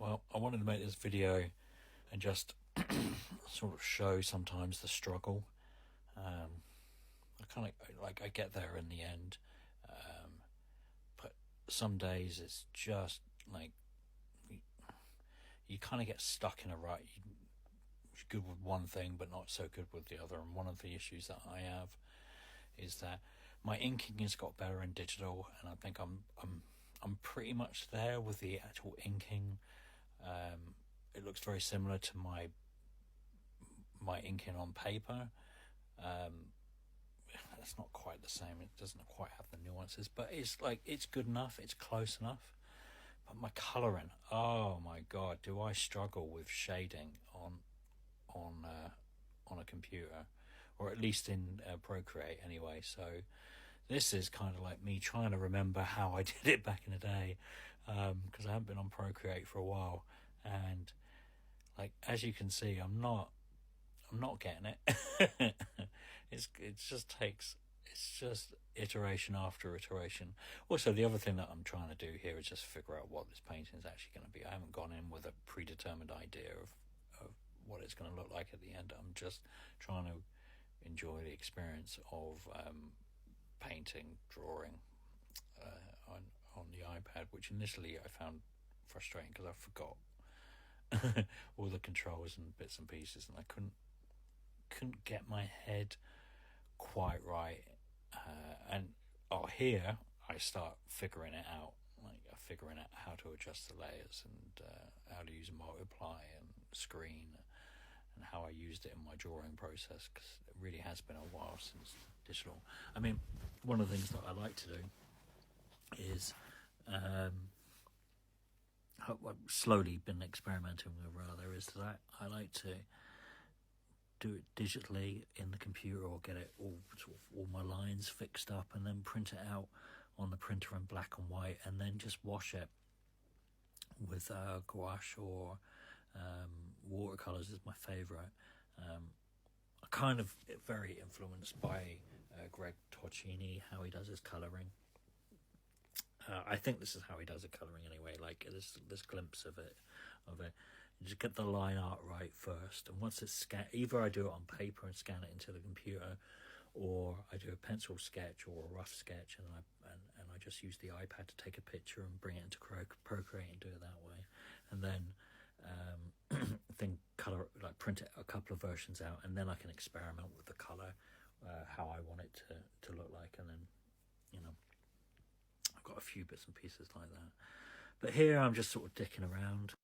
Well, I wanted to make this video and just sort of show sometimes the struggle. I kind of like I get there in the end, but some days it's just like you kind of get stuck in a rut. You're good with one thing, but not so good with the other. And one of the issues that I have is that my inking has got better in digital, and I think I'm pretty much there with the actual inking. It looks very similar to my inking on paper. It's not quite the same. It doesn't quite have the nuances, but it's good enough. It's close enough. But my colouring, oh my god, do I struggle with shading on a computer, or at least in Procreate anyway. So this is kind of like me trying to remember how I did it back in the day, because I haven't been on Procreate for a while, and like as you can see, I'm not getting it. It's just iteration after iteration. Also, the other thing that I'm trying to do here is just figure out what this painting is actually going to be. I haven't gone in with a predetermined idea of what it's going to look like at the end. I'm just trying to enjoy the experience of painting, drawing on the iPad, which initially I found frustrating because I forgot all the controls and bits and pieces, and I couldn't get my head quite right. Here I start figuring it out, figuring out how to adjust the layers and how to use multiply and screen, and how I used it in my drawing process, because it really has been a while since digital. I mean, one of the things that I like to do is I've slowly been experimenting with, rather, is that I like to do it digitally in the computer, or get it all my lines fixed up and then print it out on the printer in black and white, and then just wash it with gouache or watercolors is my favorite. I'm kind of very influenced by Greg Torcini, how he does his coloring. I think this is how he does the colouring anyway. Like this glimpse of it. You just get the line art right first, and once it's scanned, either I do it on paper and scan it into the computer, or I do a pencil sketch or a rough sketch, and I just use the iPad to take a picture and bring it into Procreate and do it that way, and then print it a couple of versions out, and then I can experiment with the colour, how I want it to look like, and then I've got a few bits and pieces like that. But here I'm just sort of dicking around.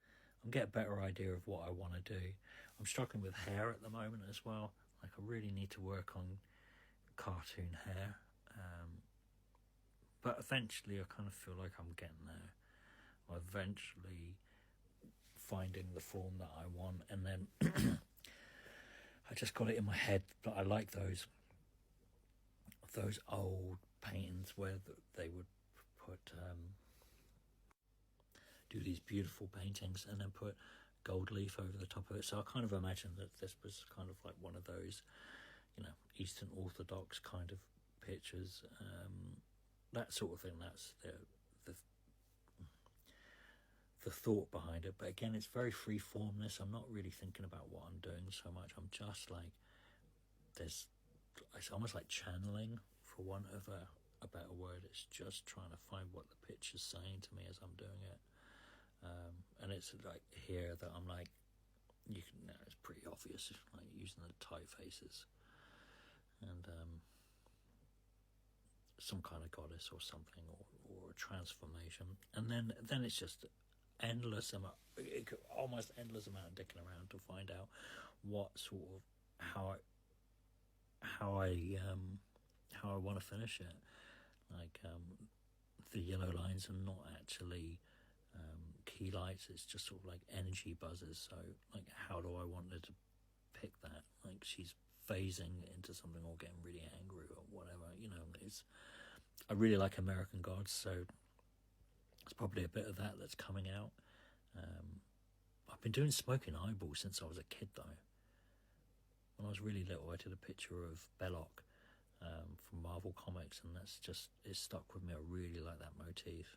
I'm getting a better idea of what I want to do. I'm struggling with hair at the moment as well. Like, I really need to work on cartoon hair. But eventually I kind of feel like I'm getting there. I'm eventually finding the form that I want, and then I just got it in my head. But I like those old paintings where they would put do these beautiful paintings and then put gold leaf over the top of it. So I kind of imagined that this was kind of like one of those, Eastern Orthodox kind of pictures, that sort of thing. That's the thought behind it. But again, it's very free formness. I'm not really thinking about what I'm doing so much. I'm just like, it's almost like channeling, for want of a better word. It's just trying to find what the picture's saying to me as I'm doing it. And it's like here that I'm like, it's pretty obvious, like using the typefaces and some kind of goddess or something, or a transformation, and then it's just almost endless amount of dicking around to find out what sort of how I want to finish it. Like the yellow lines are not actually key lights, it's just sort of like energy buzzes. So like, how do I want her to pick that? Like, she's phasing into something or getting really angry or whatever, I really like American Gods, so it's probably a bit of that that's coming out. I've been doing Smoking Eyeballs since I was a kid, though. When I was really little, I did a picture of Belloc from Marvel Comics, and it's stuck with me. I really like that motif.